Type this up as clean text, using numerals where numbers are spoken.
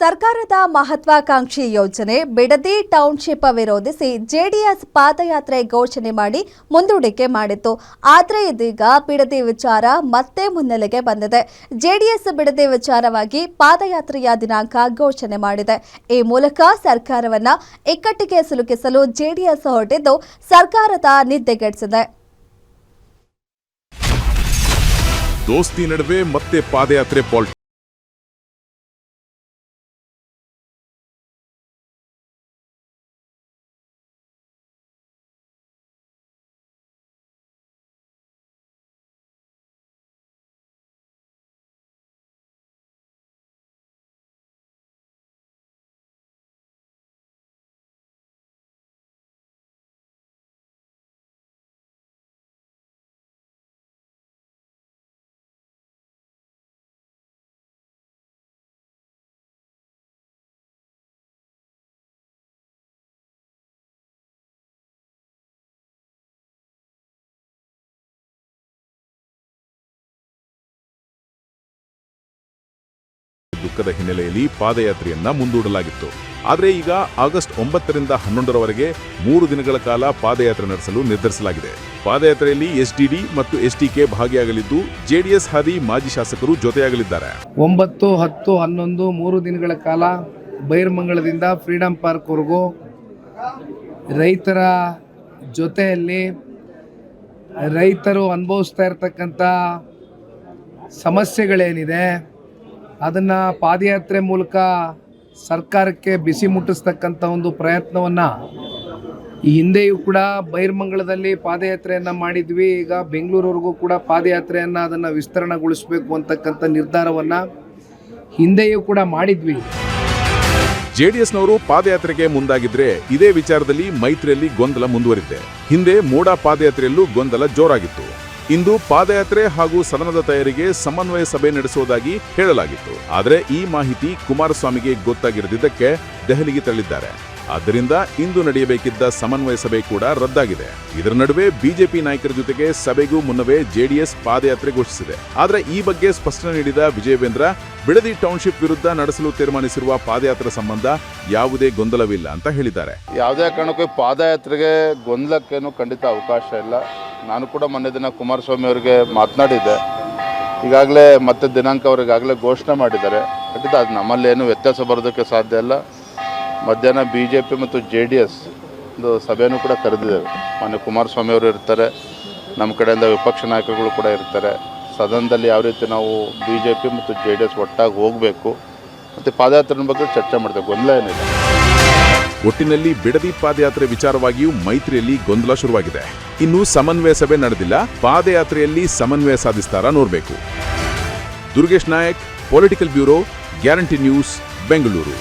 ಸರ್ಕಾರದ ಮಹತ್ವಾಕಾಂಕ್ಷಿ ಯೋಜನೆ ಬಿಡದಿ ಟೌನ್ಶಿಪ್ ವಿರೋಧಿಸಿ ಜೆಡಿಎಸ್ ಪಾದಯಾತ್ರೆ ಘೋಷಣೆ ಮಾಡಿ ಮುಂದೂಡಿಕೆ ಮಾಡಿತ್ತು. ಆದರೆ ಇದೀಗ ಬಿಡದಿ ವಿಚಾರ ಮತ್ತೆ ಮುನ್ನೆಲೆಗೆ ಬಂದಿದೆ. ಜೆಡಿಎಸ್ ಬಿಡದಿ ವಿಚಾರವಾಗಿ ಪಾದಯಾತ್ರೆಯ ದಿನಾಂಕ ಘೋಷಣೆ ಮಾಡಿದೆ. ಈ ಮೂಲಕ ಸರ್ಕಾರವನ್ನ ಇಕ್ಕಟ್ಟಿಗೆ ಸಿಲುಕಿಸಲು ಜೆಡಿಎಸ್ ಹೊರಟಿದ್ದು ಸರ್ಕಾರದ ನಿದ್ದೆಗೆಡಿಸಿದೆ. ದೋಸ್ತಿ ನಡುವೆ ಮತ್ತೆ ಪಾದಯಾತ್ರೆ ದುಃಖದ ಹಿನ್ನೆಲೆಯಲ್ಲಿ ಪಾದಯಾತ್ರೆಯನ್ನ ಮುಂದೂಡಲಾಗಿತ್ತು. ಆದರೆ ಈಗ ಆಗಸ್ಟ್ 9ರಿಂದ 11ರವರೆಗೆ 3 ದಿನಗಳ ಕಾಲ ಪಾದಯಾತ್ರೆ ನಡೆಸಲು ನಿರ್ಧರಿಸಲಾಗಿದೆ. ಪಾದಯಾತ್ರೆಯಲ್ಲಿ ಎಸ್ಡಿಡಿ ಮತ್ತು ಎಸ್ಟಿಕೆ ಭಾಗಿಯಾಗಲಿದ್ದು ಜೆಡಿಎಸ್ ಹಾದಿ ಮಾಜಿ ಶಾಸಕರು ಜೊತೆಯಾಗಲಿದ್ದಾರೆ. 9, 10, 11 3 ದಿನಗಳ ಕಾಲ ಬೈರಮಂಗಲದಿಂದ ಫ್ರೀಡಂ ಪಾರ್ಕ್ವರೆಗೂ ರೈತರ ಜೊತೆಯಲ್ಲಿ ರೈತರು ಅನುಭವಿಸ್ತಾ ಇರತಕ್ಕಂಥ ಸಮಸ್ಯೆಗಳೇನಿದೆ ಅದನ್ನು ಪಾದಯಾತ್ರೆ ಮೂಲಕ ಸರ್ಕಾರಕ್ಕೆ ಬಿಸಿ ಮುಟ್ಟಿಸ್ತಕ್ಕಂಥ ಒಂದು ಪ್ರಯತ್ನವನ್ನು ಈ ಹಿಂದೆಯೂ ಕೂಡ ಬೈರಮಂಗಲದಲ್ಲಿ ಪಾದಯಾತ್ರೆಯನ್ನು ಮಾಡಿದ್ವಿ. ಈಗ ಬೆಂಗಳೂರವರೆಗೂ ಕೂಡ ಪಾದಯಾತ್ರೆಯನ್ನು ಅದನ್ನು ವಿಸ್ತರಣೆಗೊಳಿಸಬೇಕು ಅಂತಕ್ಕಂಥ ನಿರ್ಧಾರವನ್ನು ಹಿಂದೆಯೂ ಕೂಡ ಮಾಡಿದ್ವಿ. ಜೆಡಿಎಸ್ನವರು ಪಾದಯಾತ್ರೆಗೆ ಮುಂದಾಗಿದ್ರೆ ಇದೇ ವಿಚಾರದಲ್ಲಿ ಮೈತ್ರಿಯಲ್ಲಿ ಗೊಂದಲ ಮುಂದುವರಿದೆ. ಹಿಂದೆ ಮೋಡ ಪಾದಯಾತ್ರೆಯಲ್ಲೂ ಗೊಂದಲ ಜೋರಾಗಿತ್ತು. ಇಂದು ಪಾದಯಾತ್ರೆ ಹಾಗೂ ಸದನದ ತಯಾರಿಗೆ ಸಮನ್ವಯ ಸಭೆ ನಡೆಸುವುದಾಗಿ ಹೇಳಲಾಗಿತ್ತು. ಆದರೆ ಈ ಮಾಹಿತಿ ಕುಮಾರಸ್ವಾಮಿಗೆ ಗೊತ್ತಾಗಿರದಿದ್ದಕ್ಕೆ ದೆಹಲಿಗೆ ತಳ್ಳಿದ್ದಾರೆ. ಆದ್ದರಿಂದ ಇಂದು ನಡೆಯಬೇಕಿದ್ದ ಸಮನ್ವಯ ಸಭೆ ಕೂಡ ರದ್ದಾಗಿದೆ. ಇದರ ನಡುವೆ ಬಿಜೆಪಿ ನಾಯಕರ ಜೊತೆಗೆ ಸಭೆಗೂ ಮುನ್ನವೇ ಜೆಡಿಎಸ್ ಪಾದಯಾತ್ರೆ ಘೋಷಿಸಿದೆ. ಆದರೆ ಈ ಬಗ್ಗೆ ಸ್ಪಷ್ಟನೆ ನೀಡಿದ ವಿಜಯವೇಂದ್ರ, ಬಿಡದಿ ಟೌನ್ಶಿಪ್ ವಿರುದ್ಧ ನಡೆಸಲು ತೀರ್ಮಾನಿಸಿರುವ ಪಾದಯಾತ್ರೆ ಸಂಬಂಧ ಯಾವುದೇ ಗೊಂದಲವಿಲ್ಲ ಅಂತ ಹೇಳಿದ್ದಾರೆ. ಯಾವುದೇ ಕಾರಣಕ್ಕೂ ಪಾದಯಾತ್ರೆಗೆ ಗೊಂದಲಕ್ಕೇನು ಖಂಡಿತ ಅವಕಾಶ ಇಲ್ಲ. ನಾನು ಕೂಡ ಮೊನ್ನೆ ದಿನ ಕುಮಾರಸ್ವಾಮಿ ಅವರಿಗೆ ಮಾತನಾಡಿದ್ದೆ. ಈಗಾಗಲೇ ಮತ್ತೆ ದಿನಾಂಕ ಅವರಿಗಾಗಲೇ ಘೋಷಣೆ ಮಾಡಿದ್ದಾರೆ. ಖಂಡಿತ ಅದು ನಮ್ಮಲ್ಲೇನು ವ್ಯತ್ಯಾಸ ಬರೋದಕ್ಕೆ ಸಾಧ್ಯ ಇಲ್ಲ. ಮಧ್ಯಾಹ್ನ ಬಿಜೆಪಿ ಮತ್ತು ಜೆಡಿಎಸ್ ಒಂದು ಸಭೆಯೂ ಕೂಡ ಕರೆದಿದ್ದೇವೆ. ಮೊನ್ನೆ ಕುಮಾರಸ್ವಾಮಿ ಅವರು ಇರ್ತಾರೆ, ನಮ್ಮ ಕಡೆಯಿಂದ ವಿಪಕ್ಷ ನಾಯಕರುಗಳು ಕೂಡ ಇರ್ತಾರೆ. ಸದನದಲ್ಲಿ ಯಾವ ರೀತಿ ನಾವು ಬಿಜೆಪಿ ಮತ್ತು ಜೆಡಿಎಸ್ ಒಟ್ಟಾಗಿ ಹೋಗಬೇಕು ಮತ್ತು ಪಾದಯಾತ್ರೆ ಬಗ್ಗೆ ಚರ್ಚೆ ಮಾಡ್ತೇವೆ. ಗೊಂದಲ ಏನಿದೆ. ಒಟ್ಟಿನಲ್ಲಿ ಬಿಡದಿ ಪಾದಯಾತ್ರೆ ವಿಚಾರವಾಗಿಯೂ ಮೈತ್ರಿಯಲ್ಲಿ ಗೊಂದಲ ಶುರುವಾಗಿದೆ. ಇನ್ನು ಸಮನ್ವಯ ಸಭೆ ನಡೆದಿಲ್ಲ. ಪಾದಯಾತ್ರೆಯಲ್ಲಿ ಸಮನ್ವಯ ಸಾಧಿಸ್ತಾರಾ ನೋಡಬೇಕು. Durgesh Nayak, political bureau, guarantee news, Bengaluru.